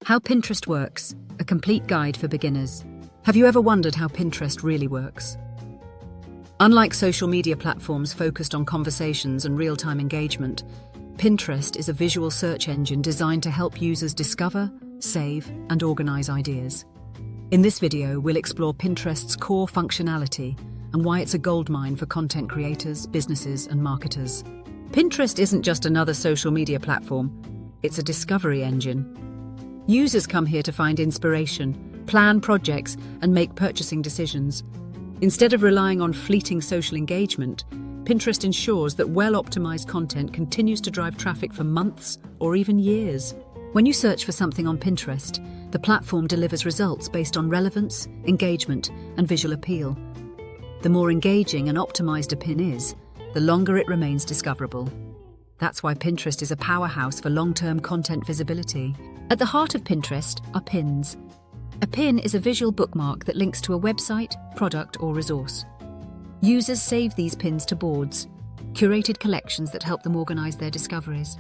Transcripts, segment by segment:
How Pinterest works, a complete guide for beginners. Have you ever wondered how Pinterest really works? Unlike social media platforms focused on conversations and real-time engagement, Pinterest is a visual search engine designed to help users discover, save, and organize ideas. In this video, we'll explore Pinterest's core functionality and why it's a goldmine for content creators, businesses, and marketers. Pinterest isn't just another social media platform, it's a discovery engine. Users come here to find inspiration, plan projects, and make purchasing decisions. Instead of relying on fleeting social engagement, Pinterest ensures that well-optimized content continues to drive traffic for months or even years. When you search for something on Pinterest, the platform delivers results based on relevance, engagement, and visual appeal. The more engaging and optimized a pin is, the longer it remains discoverable. That's why Pinterest is a powerhouse for long-term content visibility. At the heart of Pinterest are pins. A pin is a visual bookmark that links to a website, product, or resource. Users save these pins to boards, curated collections that help them organize their discoveries.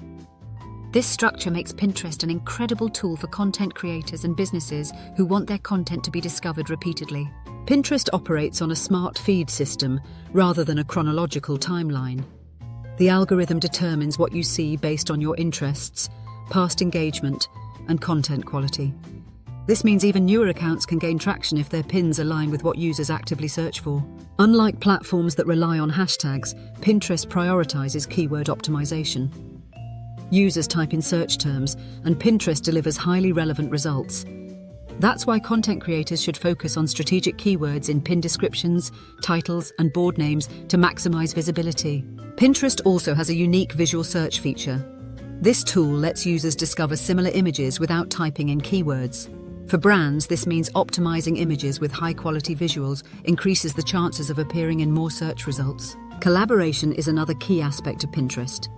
This structure makes Pinterest an incredible tool for content creators and businesses who want their content to be discovered repeatedly. Pinterest operates on a smart feed system rather than a chronological timeline. The algorithm determines what you see based on your interests, past engagement, and content quality. This means even newer accounts can gain traction if their pins align with what users actively search for. Unlike platforms that rely on hashtags, Pinterest prioritizes keyword optimization. Users type in search terms, and Pinterest delivers highly relevant results. That's why content creators should focus on strategic keywords in pin descriptions, titles, and board names to maximize visibility. Pinterest also has a unique visual search feature. This tool lets users discover similar images without typing in keywords. For brands, this means optimizing images with high-quality visuals increases the chances of appearing in more search results. Collaboration is another key aspect of Pinterest.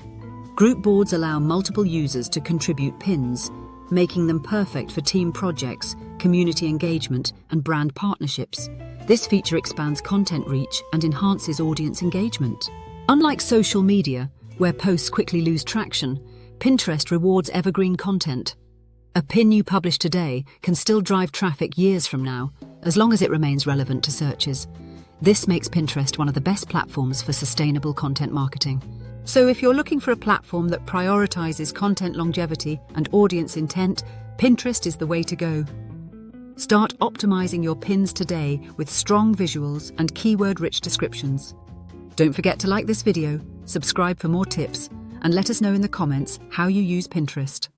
Group boards allow multiple users to contribute pins, making them perfect for team projects, community engagement, and brand partnerships. This feature expands content reach and enhances audience engagement. Unlike social media, where posts quickly lose traction, Pinterest rewards evergreen content. A pin you publish today can still drive traffic years from now, as long as it remains relevant to searches. This makes Pinterest one of the best platforms for sustainable content marketing. So if you're looking for a platform that prioritizes content longevity and audience intent, Pinterest is the way to go. Start optimizing your pins today with strong visuals and keyword-rich descriptions. Don't forget to like this video, subscribe for more tips, and let us know in the comments how you use Pinterest.